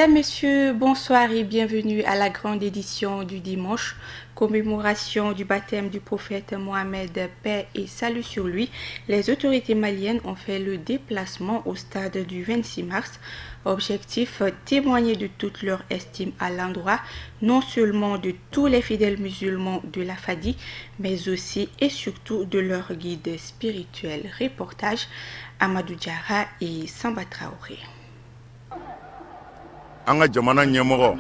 Mesdames, Messieurs, bonsoir et bienvenue à la grande édition du dimanche, commémoration du baptême du prophète Mohamed, paix et salut sur lui. Les autorités maliennes ont fait le déplacement au stade du 26 mars. Objectif, témoigner de toute leur estime à l'endroit, non seulement de tous les fidèles musulmans de la Fadi, mais aussi et surtout de leur guide spirituel. Reportage, Amadou Diarra et Samba Traoré. Anga jamana nyemoro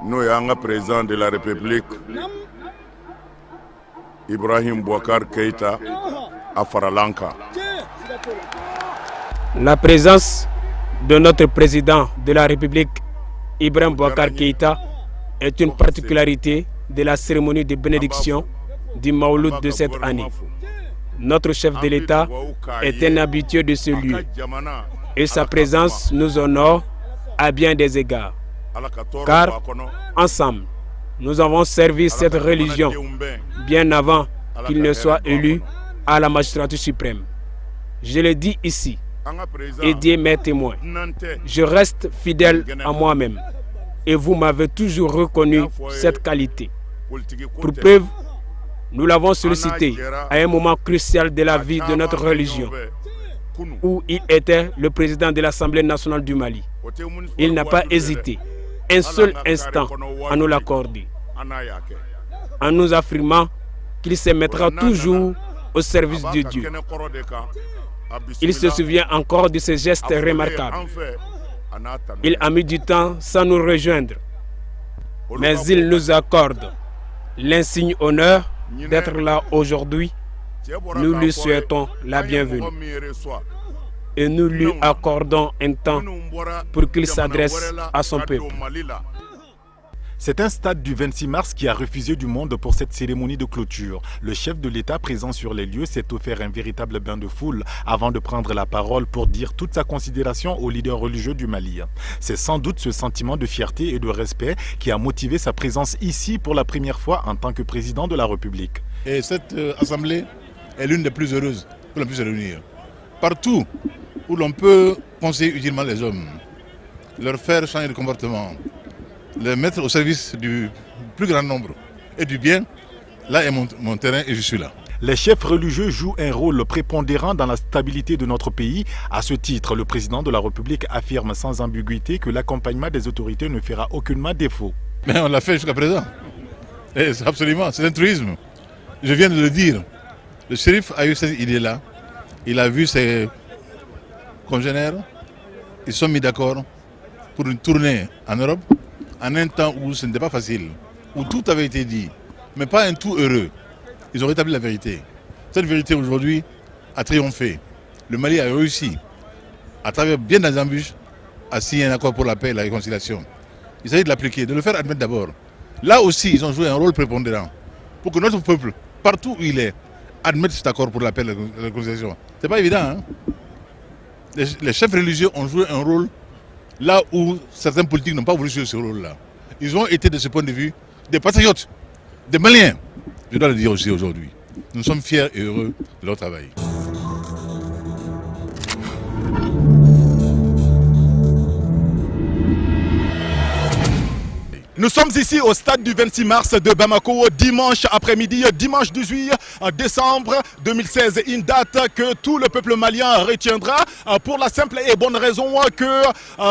no yanga président de la République Ibrahim Boubacar Keïta à Faralanka. La présence de notre président de la République Ibrahim Boubacar Keïta est une particularité de la cérémonie de bénédiction du Maouloud de cette année. Notre chef de l'État est un habitué de ce lieu et sa présence nous honore à bien des égards. Car ensemble, nous avons servi cette religion bien avant qu'il ne soit élu à la magistrature suprême. Je le dis ici, et Dieu m'est témoin. Je reste fidèle à moi-même et vous m'avez toujours reconnu cette qualité. Pour preuve, nous l'avons sollicité à un moment crucial de la vie de notre religion, où il était le président de l'Assemblée nationale du Mali. Il n'a pas hésité un seul instant à nous l'accorder, en nous affirmant qu'il se mettra toujours au service de Dieu. Il se souvient encore de ces gestes remarquables. Il a mis du temps sans nous rejoindre, mais il nous accorde l'insigne honneur d'être là aujourd'hui. Nous lui souhaitons la bienvenue et nous lui accordons un temps pour qu'il s'adresse à son peuple. C'est un stade du 26 mars qui a refusé du monde pour cette cérémonie de clôture. Le chef de l'État présent sur les lieux s'est offert un véritable bain de foule avant de prendre la parole pour dire toute sa considération aux leaders religieux du Mali. C'est sans doute ce sentiment de fierté et de respect qui a motivé sa présence ici pour la première fois en tant que président de la République. Et cette assemblée est l'une des plus heureuses où l'on puisse se réunir. Partout où l'on peut conseiller utilement les hommes, leur faire changer de comportement, les mettre au service du plus grand nombre et du bien, là est mon terrain et je suis là. Les chefs religieux jouent un rôle prépondérant dans la stabilité de notre pays. À ce titre, le président de la République affirme sans ambiguïté que l'accompagnement des autorités ne fera aucunement défaut. Mais on l'a fait jusqu'à présent. Et absolument, c'est un truisme. Je viens de le dire. Le shérif a eu cette idée-là. Il a vu ses congénères. Ils se sont mis d'accord pour une tournée en Europe en un temps où ce n'était pas facile, où tout avait été dit, mais pas un tout heureux. Ils ont rétabli la vérité. Cette vérité aujourd'hui a triomphé. Le Mali a réussi, à travers bien des embûches, à signer un accord pour la paix et la réconciliation. Il s'agit de l'appliquer, de le faire admettre d'abord. Là aussi, ils ont joué un rôle prépondérant pour que notre peuple, partout où il est, admette cet accord pour la paix et la réconciliation. C'est pas évident, hein? Les chefs religieux ont joué un rôle là où certains politiques n'ont pas voulu jouer ce rôle-là. Ils ont été, de ce point de vue, des patriotes, des Maliens. Je dois le dire aussi aujourd'hui. Nous sommes fiers et heureux de leur travail. Nous sommes ici au stade du 26 mars de Bamako, dimanche après-midi, dimanche 18 décembre 2016. Une date que tout le peuple malien retiendra pour la simple et bonne raison que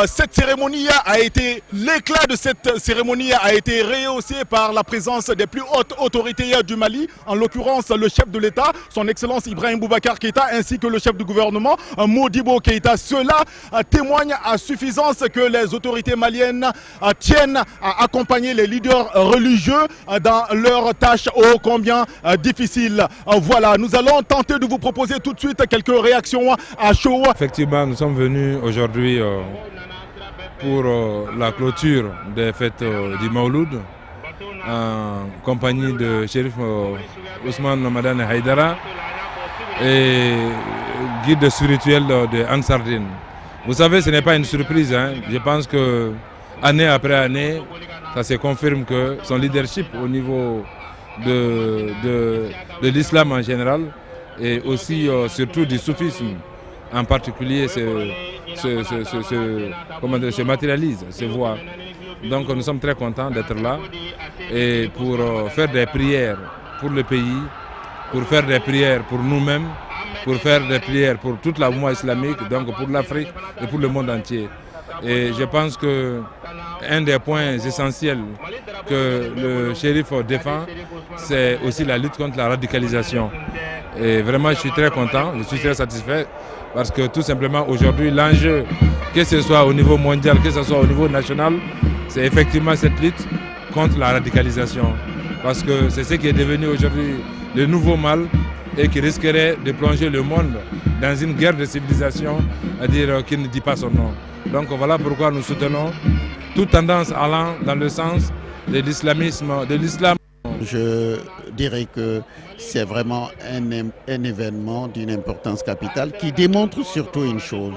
cette cérémonie a été, l'éclat de cette cérémonie a été rehaussé par la présence des plus hautes autorités du Mali, en l'occurrence le chef de l'État, son Excellence Ibrahim Boubacar Keïta, ainsi que le chef du gouvernement, Modibo Keïta. Cela témoigne à suffisance que les autorités maliennes tiennent à accompagner les leaders religieux dans leurs tâches ô combien difficiles. Voilà, nous allons tenter de vous proposer tout de suite quelques réactions à chaud. Effectivement, nous sommes venus aujourd'hui pour la clôture des fêtes du Maouloud en compagnie de Chérif Ousmane Madane Haïdara et guide spirituel de Ansardine. Vous savez, ce n'est pas une surprise, hein. Je pense que année après année, ça se confirme que son leadership au niveau de l'islam en général et aussi surtout du soufisme en particulier, se matérialise, se voit. Donc nous sommes très contents d'être là et pour faire des prières pour le pays, pour faire des prières pour nous-mêmes, pour faire des prières pour toute la mouvement islamique, donc pour l'Afrique et pour le monde entier. Et je pense qu'un des points essentiels que le shérif défend, c'est aussi la lutte contre la radicalisation. Et vraiment, je suis très content, je suis très satisfait parce que tout simplement aujourd'hui, l'enjeu, que ce soit au niveau mondial, que ce soit au niveau national, c'est effectivement cette lutte contre la radicalisation. Parce que c'est ce qui est devenu aujourd'hui le nouveau mal et qui risquerait de plonger le monde dans une guerre de civilisation, c'est-à-dire qui ne dit pas son nom. Donc voilà pourquoi nous soutenons toute tendance allant dans le sens de l'islamisme, de l'islam. Je dirais que c'est vraiment un événement d'une importance capitale qui démontre surtout une chose,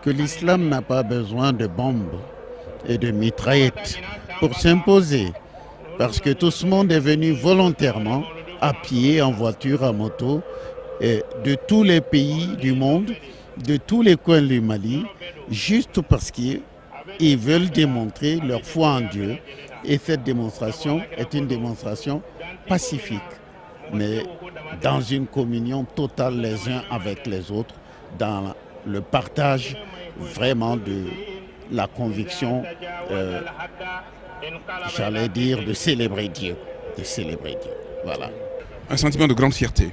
que l'islam n'a pas besoin de bombes et de mitraillettes pour s'imposer, parce que tout ce monde est venu volontairement, à pied, en voiture, en moto, de tous les pays du monde, de tous les coins du Mali, juste parce qu'ils veulent démontrer leur foi en Dieu. Et cette démonstration est une démonstration pacifique, mais dans une communion totale les uns avec les autres, dans le partage vraiment de la conviction, j'allais dire, de célébrer Dieu. Voilà. Un sentiment de grande fierté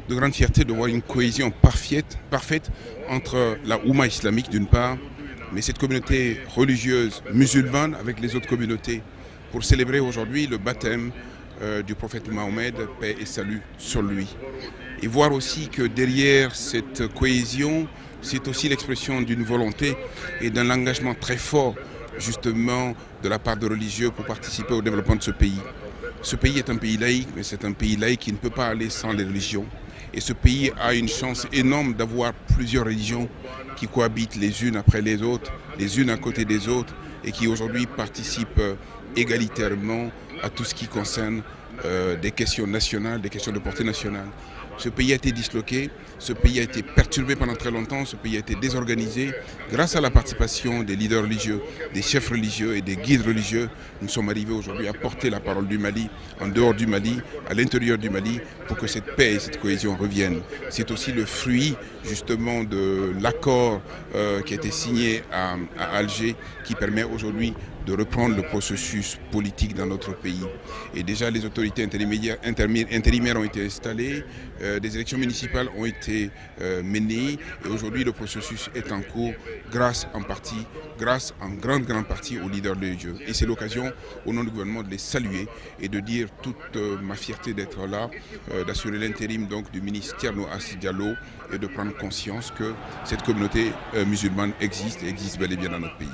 de voir une cohésion parfaite entre la Oumma islamique d'une part, mais cette communauté religieuse musulmane avec les autres communautés pour célébrer aujourd'hui le baptême du prophète Mohammed, paix et salut sur lui. Et voir aussi que derrière cette cohésion, c'est aussi l'expression d'une volonté et d'un engagement très fort justement de la part de religieux pour participer au développement de ce pays. Ce pays est un pays laïque, mais c'est un pays laïque qui ne peut pas aller sans les religions. Et ce pays a une chance énorme d'avoir plusieurs religions qui cohabitent les unes après les autres, les unes à côté des autres, et qui aujourd'hui participent égalitairement à tout ce qui concerne des questions nationales, des questions de portée nationale. Ce pays a été disloqué, ce pays a été perturbé pendant très longtemps, ce pays a été désorganisé. Grâce à la participation des leaders religieux, des chefs religieux et des guides religieux, nous sommes arrivés aujourd'hui à porter la parole du Mali, en dehors du Mali, à l'intérieur du Mali, pour que cette paix et cette cohésion reviennent. C'est aussi le fruit justement de l'accord qui a été signé à Alger, qui permet aujourd'hui de reprendre le processus politique dans notre pays. Et déjà les autorités intérimaires ont été installées, des élections municipales ont été menées et aujourd'hui le processus est en cours grâce en grande partie aux leaders religieux. Et c'est l'occasion au nom du gouvernement de les saluer et de dire toute ma fierté d'être là, d'assurer l'intérim donc du ministre Thierno Assi Diallo et de prendre conscience que cette communauté musulmane existe et existe bel et bien dans notre pays.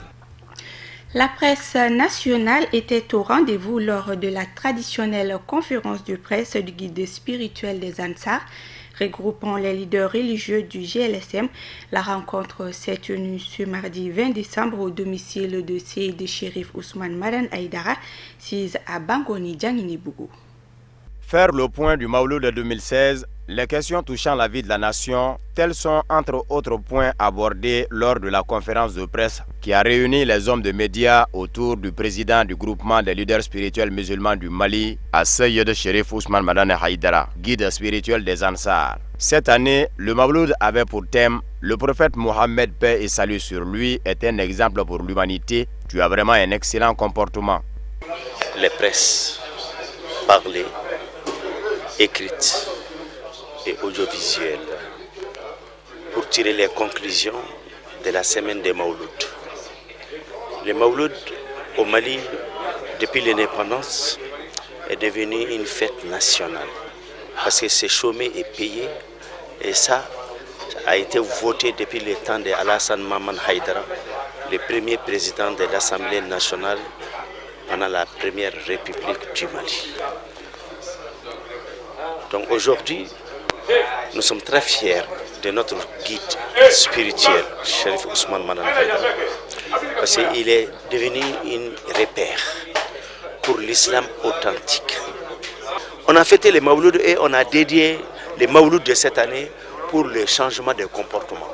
La presse nationale était au rendez-vous lors de la traditionnelle conférence de presse du guide spirituel des Ansar, regroupant les leaders religieux du GLSM. La rencontre s'est tenue ce mardi 20 décembre au domicile de Seydi Chérif Ousmane Madan Aïdara, 6 à Bangoni, Djanginebougou. Faire le point du Mawlud de 2016, les questions touchant la vie de la nation, tels sont entre autres points abordés lors de la conférence de presse qui a réuni les hommes de médias autour du président du groupement des leaders spirituels musulmans du Mali, Seydi Chérif Ousmane Madan Aïdara, guide spirituel des Ansar. Cette année, le Mawlud avait pour thème « Le prophète Mohammed, paix et salut sur lui, est un exemple pour l'humanité. Tu as vraiment un excellent comportement. » Les presses parlaient, écrites et audiovisuelles pour tirer les conclusions de la semaine des Mawlud. Le Mawlud au Mali, depuis l'indépendance, est devenu une fête nationale parce que c'est chômé et payé et ça a été voté depuis le temps de Alassane Maman Haïdara, le premier président de l'Assemblée nationale pendant la première république du Mali. Donc aujourd'hui, nous sommes très fiers de notre guide spirituel, Chérif Ousmane Madan Aïdara, parce qu'il est devenu un repère pour l'islam authentique. On a fêté les Mawlud et on a dédié les Mawlud de cette année pour le changement de comportement.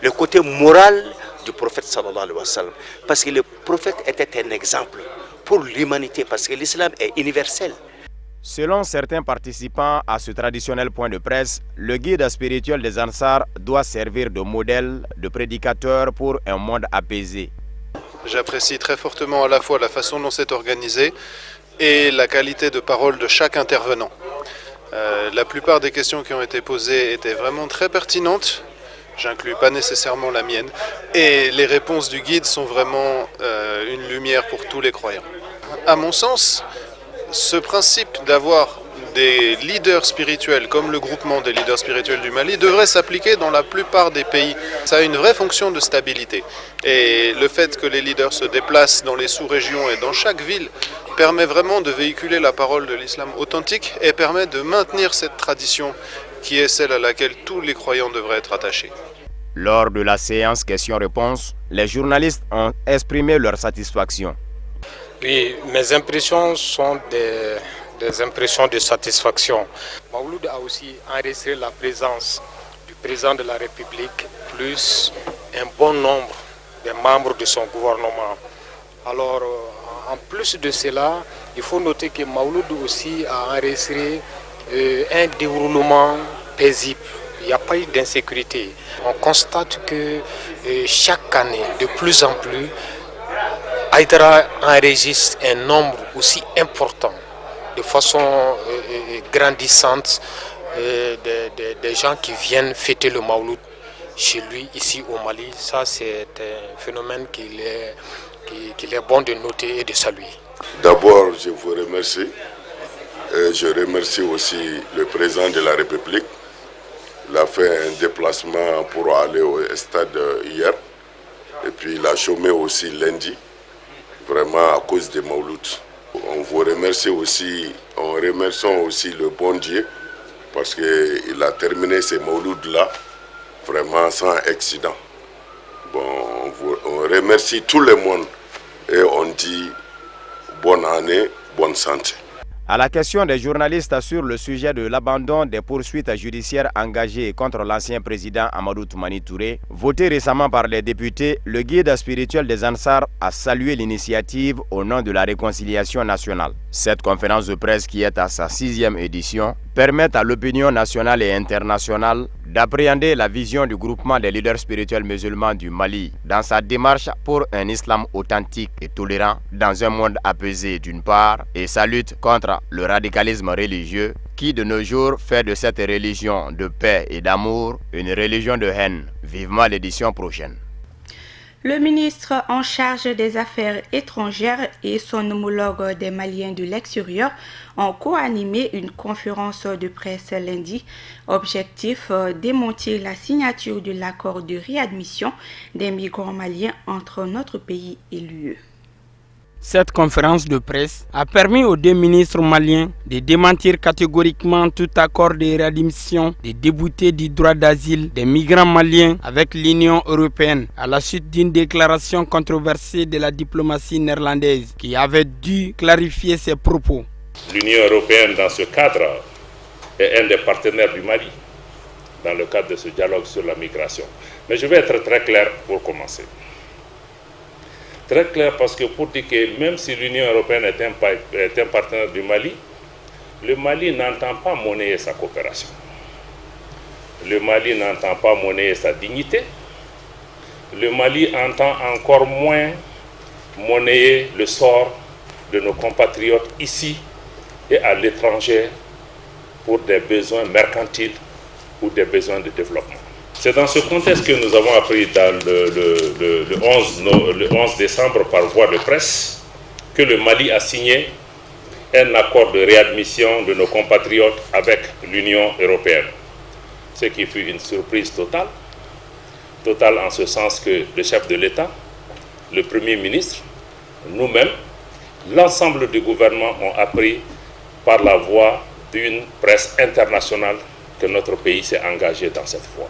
le côté moral du prophète sallallahu alayhi wa sallam. Parce que le prophète était un exemple pour l'humanité, parce que l'islam est universel. Selon certains participants à ce traditionnel point de presse, le guide spirituel des Ansar doit servir de modèle, de prédicateur pour un monde apaisé. J'apprécie très fortement à la fois la façon dont c'est organisé et la qualité de parole de chaque intervenant. La plupart des questions qui ont été posées étaient vraiment très pertinentes. J'inclus pas nécessairement la mienne. Et les réponses du guide sont vraiment une lumière pour tous les croyants. À mon sens, ce principe d'avoir des leaders spirituels comme le groupement des leaders spirituels du Mali devrait s'appliquer dans la plupart des pays. Ça a une vraie fonction de stabilité. Et le fait que les leaders se déplacent dans les sous-régions et dans chaque ville permet vraiment de véhiculer la parole de l'islam authentique et permet de maintenir cette tradition qui est celle à laquelle tous les croyants devraient être attachés. Lors de la séance questions-réponses, les journalistes ont exprimé leur satisfaction. Oui, mes impressions sont des impressions de satisfaction. Mawlud a aussi enregistré la présence du président de la République, plus un bon nombre de membres de son gouvernement. Alors, en plus de cela, il faut noter que Mawlud aussi a enregistré un déroulement paisible. Il n'y a pas eu d'insécurité. On constate que chaque année, de plus en plus, Haïdara enregistre un nombre aussi important, de façon grandissante, des gens qui viennent fêter le Mawlud chez lui, ici au Mali. Ça, c'est un phénomène qu'il est bon de noter et de saluer. D'abord, je vous remercie. Je remercie aussi le président de la République. Il a fait un déplacement pour aller au stade hier. Et puis il a chômé aussi lundi, vraiment à cause des Mawlud. On vous remercie aussi, en remerciant aussi le bon Dieu, parce qu'il a terminé ces Mawlud-là vraiment sans accident. Bon, on remercie tout le monde et on dit bonne année, bonne santé. À la question des journalistes sur le sujet de l'abandon des poursuites judiciaires engagées contre l'ancien président Amadou Toumani Touré, voté récemment par les députés, le guide spirituel des Ansar a salué l'initiative au nom de la réconciliation nationale. Cette conférence de presse, qui est à sa 6e édition, permet à l'opinion nationale et internationale d'appréhender la vision du groupement des leaders spirituels musulmans du Mali dans sa démarche pour un islam authentique et tolérant dans un monde apaisé d'une part, et sa lutte contre le radicalisme religieux qui de nos jours fait de cette religion de paix et d'amour une religion de haine. Vivement l'édition prochaine. Le ministre en charge des Affaires étrangères et son homologue des Maliens de l'extérieur ont co-animé une conférence de presse lundi. Objectif, démentir la signature de l'accord de réadmission des migrants maliens entre notre pays et l'UE. Cette conférence de presse a permis aux deux ministres maliens de démentir catégoriquement tout accord de réadmission des déboutés du droit d'asile des migrants maliens avec l'Union européenne à la suite d'une déclaration controversée de la diplomatie néerlandaise qui avait dû clarifier ses propos. L'Union européenne, dans ce cadre, est un des partenaires du Mali dans le cadre de ce dialogue sur la migration. Mais je vais être très clair pour commencer. Très clair parce que pour dire que même si l'Union européenne est un partenaire du Mali, le Mali n'entend pas monnayer sa coopération. Le Mali n'entend pas monnayer sa dignité. Le Mali entend encore moins monnayer le sort de nos compatriotes ici et à l'étranger pour des besoins mercantiles ou des besoins de développement. C'est dans ce contexte que nous avons appris le 11 décembre par voie de presse que le Mali a signé un accord de réadmission de nos compatriotes avec l'Union européenne. Ce qui fut une surprise totale. Totale en ce sens que le chef de l'État, le Premier ministre, nous-mêmes, l'ensemble du gouvernement ont appris par la voie d'une presse internationale que notre pays s'est engagé dans cette voie.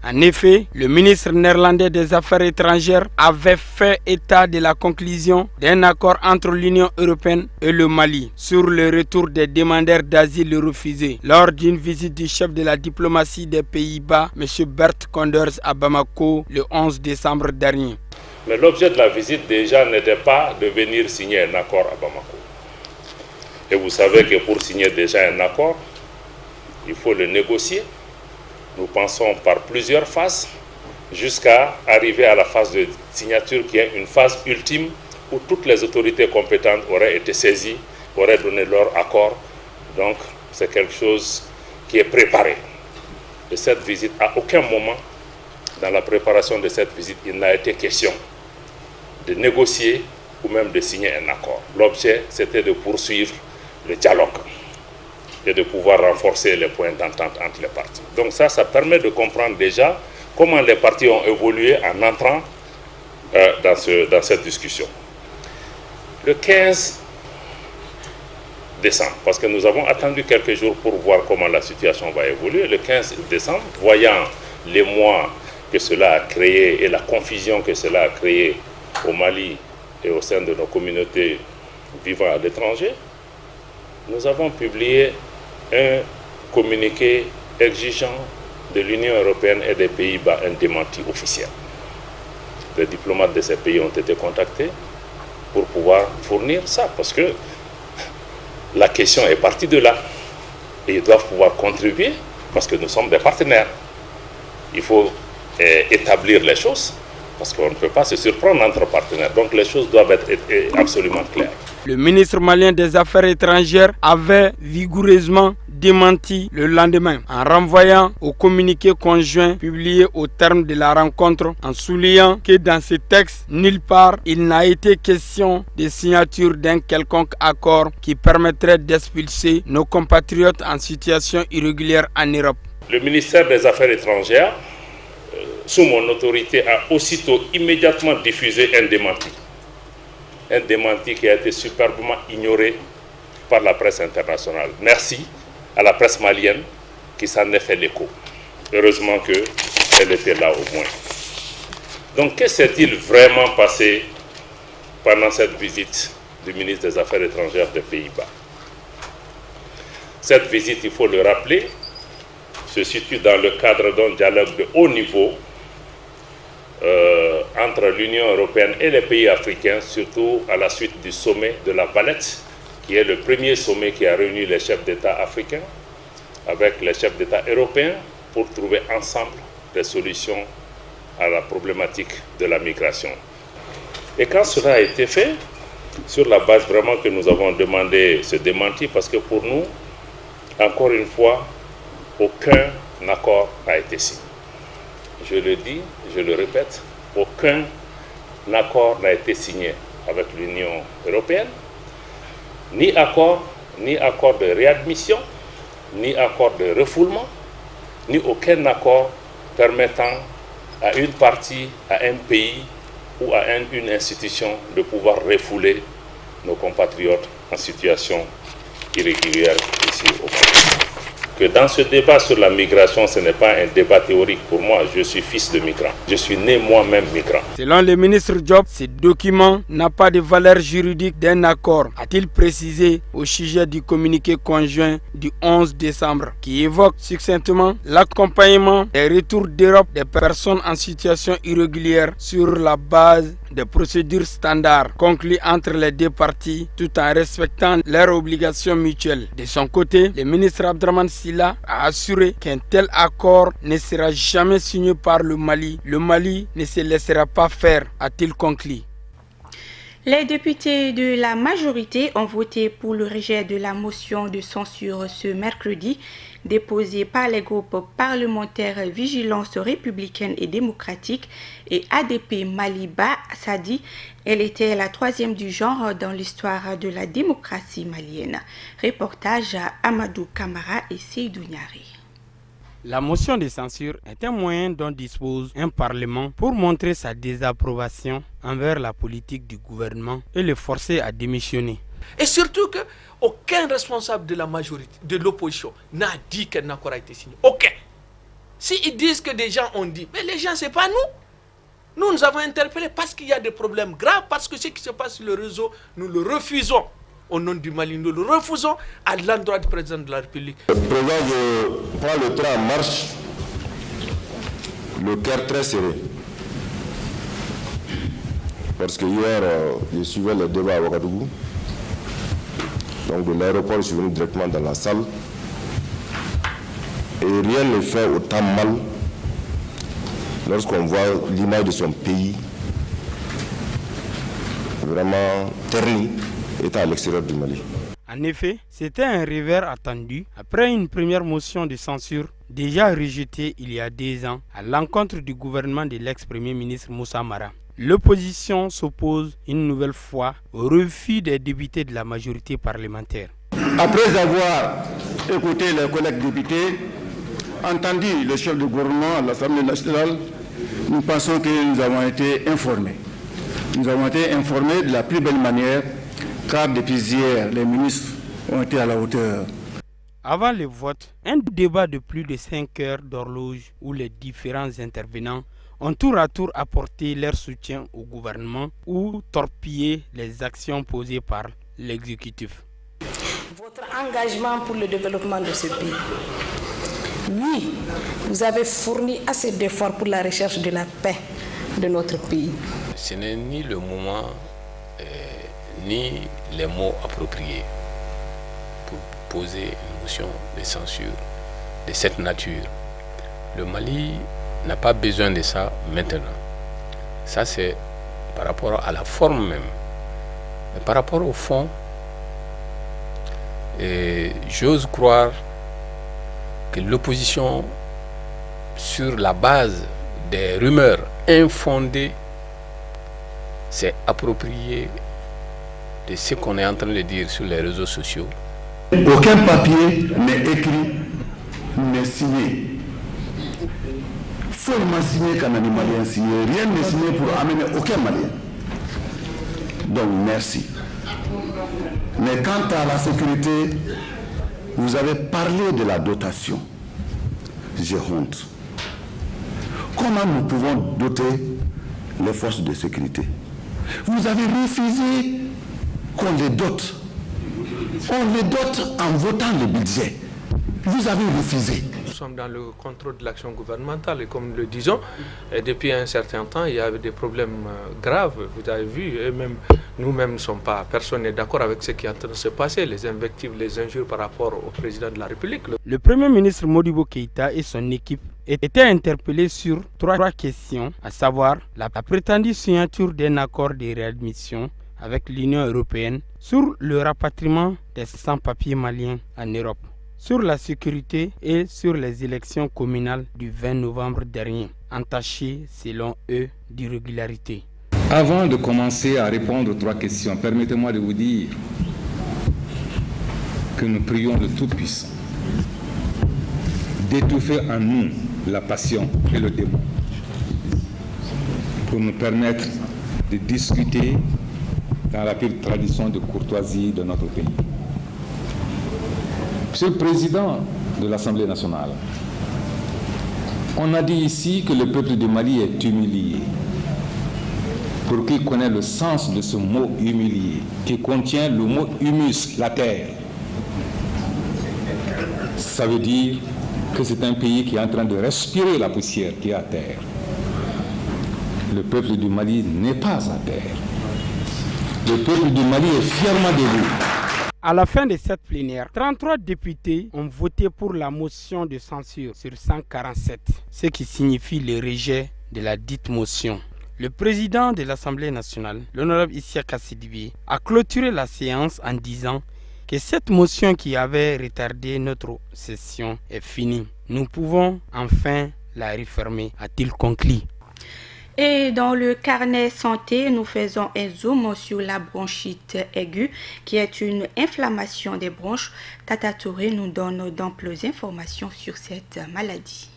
En effet, le ministre néerlandais des Affaires étrangères avait fait état de la conclusion d'un accord entre l'Union européenne et le Mali sur le retour des demandeurs d'asile refusés lors d'une visite du chef de la diplomatie des Pays-Bas, M. Bert Koenders, à Bamako le 11 décembre dernier. Mais l'objet de la visite déjà n'était pas de venir signer un accord à Bamako. Et vous savez que pour signer déjà un accord, il faut le négocier. Nous pensons par plusieurs phases jusqu'à arriver à la phase de signature qui est une phase ultime où toutes les autorités compétentes auraient été saisies, auraient donné leur accord. Donc c'est quelque chose qui est préparé. De cette visite, à aucun moment dans la préparation de cette visite, il n'a été question de négocier ou même de signer un accord. L'objet, c'était de poursuivre le dialogue et de pouvoir renforcer les points d'entente entre les parties. Donc ça permet de comprendre déjà comment les parties ont évolué en entrant dans cette discussion. Le 15 décembre, parce que nous avons attendu quelques jours pour voir comment la situation va évoluer, le 15 décembre, voyant les mois que cela a créé et la confusion que cela a créé au Mali et au sein de nos communautés vivant à l'étranger, nous avons publié un communiqué exigeant de l'Union européenne et des Pays-Bas un démenti officiel. Les diplomates de ces pays ont été contactés pour pouvoir fournir ça, parce que la question est partie de là. Et ils doivent pouvoir contribuer, parce que nous sommes des partenaires. Il faut établir les choses, parce qu'on ne peut pas se surprendre entre partenaires. Donc les choses doivent être absolument claires. Le ministre malien des Affaires étrangères avait vigoureusement démenti le lendemain en renvoyant au communiqué conjoint publié au terme de la rencontre, en soulignant que dans ce texte, nulle part il n'a été question de signature d'un quelconque accord qui permettrait d'expulser nos compatriotes en situation irrégulière en Europe. Le ministère des Affaires étrangères, sous mon autorité, a aussitôt immédiatement diffusé un démenti. Un démenti qui a été superbement ignoré par la presse internationale. Merci à la presse malienne qui s'en est fait l'écho. Heureusement qu'elle était là au moins. Donc, que s'est-il vraiment passé pendant cette visite du ministre des Affaires étrangères des Pays-Bas? Cette visite, il faut le rappeler, se situe dans le cadre d'un dialogue de haut niveau entre l'Union européenne et les pays africains, surtout à la suite du sommet de la Valette, qui est le premier sommet qui a réuni les chefs d'État africains avec les chefs d'État européens pour trouver ensemble des solutions à la problématique de la migration. Et quand cela a été fait, sur la base vraiment que nous avons demandé ce démenti, parce que pour nous, encore une fois, aucun accord n'a été signé. Je le dis, je le répète, aucun accord n'a été signé avec l'Union européenne, ni accord de réadmission, ni accord de refoulement, ni aucun accord permettant à une partie, à un pays ou à une institution de pouvoir refouler nos compatriotes en situation irrégulière ici au Mali. Que dans ce débat sur la migration, ce n'est pas un débat théorique pour moi. Je suis fils de migrant. Je suis né moi-même migrant. Selon le ministre Diop, ce document n'a pas de valeur juridique d'un accord, a-t-il précisé au sujet du communiqué conjoint du 11 décembre, qui évoque succinctement l'accompagnement des retours d'Europe des personnes en situation irrégulière sur la base des procédures standards conclues entre les deux parties tout en respectant leurs obligations mutuelles. De son côté, le ministre Abdraman Sylla a assuré qu'un tel accord ne sera jamais signé par le Mali. Le Mali ne se laissera pas faire, a-t-il conclu. Les députés de la majorité ont voté pour le rejet de la motion de censure ce mercredi déposée par les groupes parlementaires Vigilance républicaine et démocratique et ADP Maliba Sadi. Elle était la troisième du genre dans l'histoire de la démocratie malienne. Reportage à Amadou Kamara et Seydou Niari. La motion de censure est un moyen dont dispose un parlement pour montrer sa désapprobation envers la politique du gouvernement et le forcer à démissionner. Et surtout qu'aucun responsable de la majorité, de l'opposition, n'a dit qu'un accord a été signé. Aucun. S'ils disent que des gens ont dit, mais les gens, ce n'est pas nous. Nous avons interpellé parce qu'il y a des problèmes graves, parce que ce qui se passe sur le réseau, nous le refusons. Au nom du Mali, nous le refusons à l'endroit du président de la République. Le président, je prends le train en marche, le cœur très serré. Parce que hier, je suivais le débat à Ouagadougou. Donc de l'aéroport, je suis venu directement dans la salle. Et rien ne fait autant mal lorsqu'on voit l'image de son pays vraiment ternie étant à l'extérieur du Mali. En effet, c'était un revers attendu après une première motion de censure déjà rejetée il y a 2 ans à l'encontre du gouvernement de l'ex-premier ministre Moussa Mara. L'opposition s'oppose une nouvelle fois au refus des députés de la majorité parlementaire. Après avoir écouté les collègues députés, entendu le chef du gouvernement à l'Assemblée nationale, nous pensons que nous avons été informés. Nous avons été informés de la plus belle manière, car depuis hier, les ministres ont été à la hauteur. Avant le vote, un débat de plus de 5 heures d'horloge où les différents intervenants ont tour à tour apporté leur soutien au gouvernement ou torpillé les actions posées par l'exécutif. Votre engagement pour le développement de ce pays. Oui, vous avez fourni assez d'efforts pour la recherche de la paix de notre pays. Ce n'est ni le moment ni les mots appropriés pour poser une motion de censure de cette nature. Le Mali n'a pas besoin de ça maintenant. Ça, c'est par rapport à la forme même. Mais par rapport au fond, j'ose croire que l'opposition, sur la base des rumeurs infondées, s'est appropriée de ce qu'on est en train de dire sur les réseaux sociaux. Aucun papier n'est écrit, n'est signé. Seulement signé quand un Malien signé. Rien n'est signé pour amener aucun Malien. Donc merci. Mais quant à la sécurité, vous avez parlé de la dotation. J'ai honte. Comment nous pouvons doter les forces de sécurité? Vous avez refusé qu'on les dote. On les dote en votant le budget. Vous avez refusé. Nous sommes dans le contrôle de l'action gouvernementale et comme nous le disons, depuis un certain temps, il y avait des problèmes graves. Vous avez vu, et même nous-mêmes ne sommes pas, personne n'est d'accord avec ce qui est en train de se passer, les invectives, les injures par rapport au président de la République. Le Premier ministre Modibo Keïta et son équipe étaient interpellés sur 3 questions, à savoir la prétendue signature d'un accord de réadmission avec l'Union européenne, sur le rapatriement des sans-papiers maliens en Europe, sur la sécurité et sur les élections communales du 20 novembre dernier, entachées selon eux d'irrégularité. Avant de commencer à répondre aux 3 questions, permettez-moi de vous dire que nous prions le Tout-Puissant d'étouffer en nous la passion et le démon pour nous permettre de discuter dans la pure tradition de courtoisie de notre pays. Monsieur le Président de l'Assemblée nationale, on a dit ici que le peuple du Mali est humilié. Pour qui connaît le sens de ce mot humilié, qui contient le mot humus, la terre. Ça veut dire que c'est un pays qui est en train de respirer la poussière qui est à terre. Le peuple du Mali n'est pas à terre. Le peuple du Mali est fièrement debout. À la fin de cette plénière, 33 députés ont voté pour la motion de censure sur 147, ce qui signifie le rejet de la dite motion. Le président de l'Assemblée nationale, l'honorable Isiaka Sidibé, a clôturé la séance en disant que cette motion qui avait retardé notre session est finie. Nous pouvons enfin la refermer, a-t-il conclu. Et dans le carnet santé, nous faisons un zoom sur la bronchite aiguë, qui est une inflammation des bronches. Tata Touré nous donne d'amples informations sur cette maladie.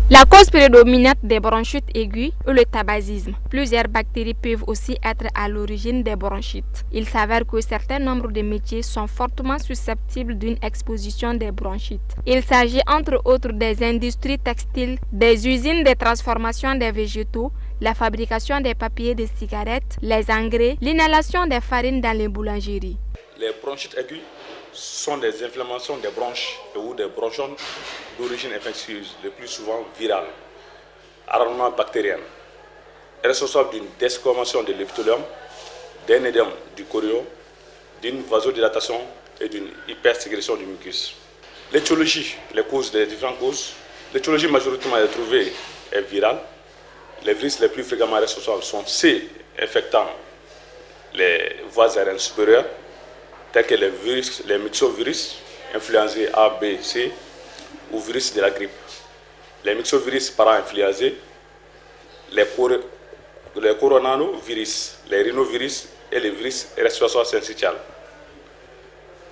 La cause prédominante des bronchites aiguës est le tabagisme. Plusieurs bactéries peuvent aussi être à l'origine des bronchites. Il s'avère que certains nombres de métiers sont fortement susceptibles d'une exposition des bronchites. Il s'agit entre autres des industries textiles, des usines de transformation des végétaux, la fabrication des papiers de cigarettes, les engrais, l'inhalation des farines dans les boulangeries. Les bronchites aiguës sont des inflammations des bronches ou des bronchioles d'origine infectieuse, le plus souvent virale, rarement bactérienne, responsable d'une desquamation de l'épithélium, d'un édème du chorion, d'une vasodilatation et d'une hypersécrétion du mucus. L'étiologie, les causes des différentes causes. L'étiologie majoritairement trouvée est virale. Les virus les plus fréquemment responsables sont ceux infectant les voies aériennes supérieures, tels que les virus, les myxovirus, influenza A, B, C, ou virus de la grippe. Les myxovirus para-influenza, les coronavirus, les rhinovirus et les virus respiratoires syncytiales.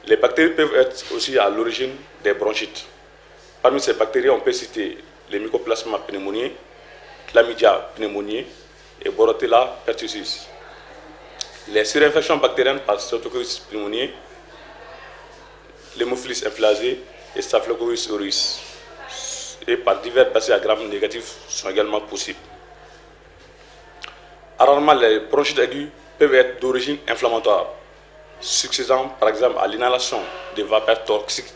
Les bactéries peuvent être aussi à l'origine des bronchites. Parmi ces bactéries, on peut citer les Mycoplasma pneumoniae, Chlamydia pneumoniae et Bordetella pertussis. Les surinfections bactériennes par Streptococcus pneumoniae, l'Haemophilus influenzae et Staphylococcus aureus et par divers bacilles à gram négatifs sont également possibles. Rarement, les bronchites aiguës peuvent être d'origine inflammatoire, succédant par exemple à l'inhalation de vapeurs toxiques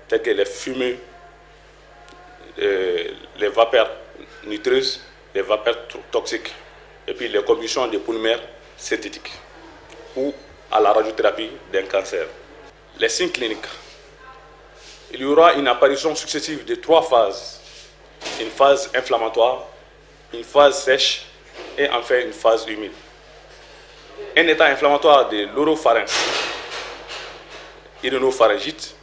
telles que les fumées, les vapeurs nitreuses, les vapeurs toxiques et puis les combustions de polymères synthétiques ou à la radiothérapie d'un cancer. Les signes cliniques. Il y aura une apparition successive de 3 phases. Une phase inflammatoire, une phase sèche et enfin une phase humide. Un état inflammatoire de l'oropharynx, rhinopharyngite,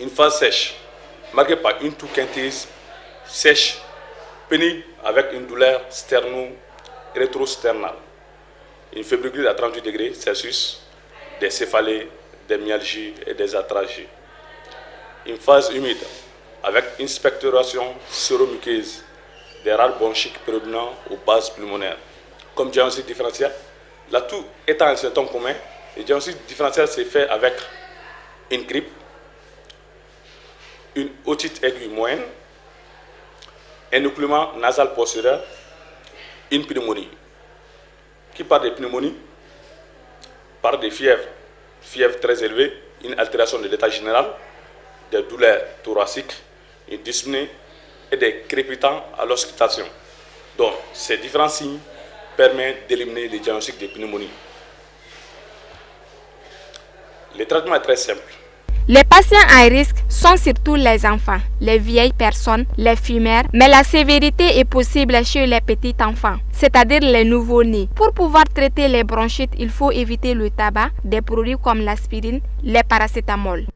une phase sèche marquée par une toux quinteuse sèche, pénible avec une douleur sterno-rétrosternale, une fébriculie à 38 degrés Celsius, des céphalées, des myalgies et des arthralgies. Une phase humide avec une spectoration séromuqueuse, des râles bronchiques prédominants aux bases pulmonaires. Comme diagnostic différentiel, la toux étant un symptôme commun, le diagnostic différentiel s'est fait avec une grippe, une otite aiguë moyenne, un écoulement nasal postérieur, une pneumonie. Qui parle de pneumonie parle de fièvre très élevée, une altération de l'état général, des douleurs thoraciques, une dyspnée et des crépitants à l'auscultation. Donc, ces différents signes permettent d'éliminer les diagnostics de pneumonie. Le traitement est très simple. Les patients à risque sont surtout les enfants, les vieilles personnes, les fumeurs, mais la sévérité est possible chez les petits enfants, c'est-à-dire les nouveau-nés. Pour pouvoir traiter les bronchites, il faut éviter le tabac, des produits comme l'aspirine, les paracétamol.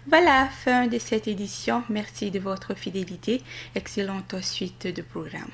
Voilà, fin de cette édition. Merci de votre fidélité. Excellente suite de programme.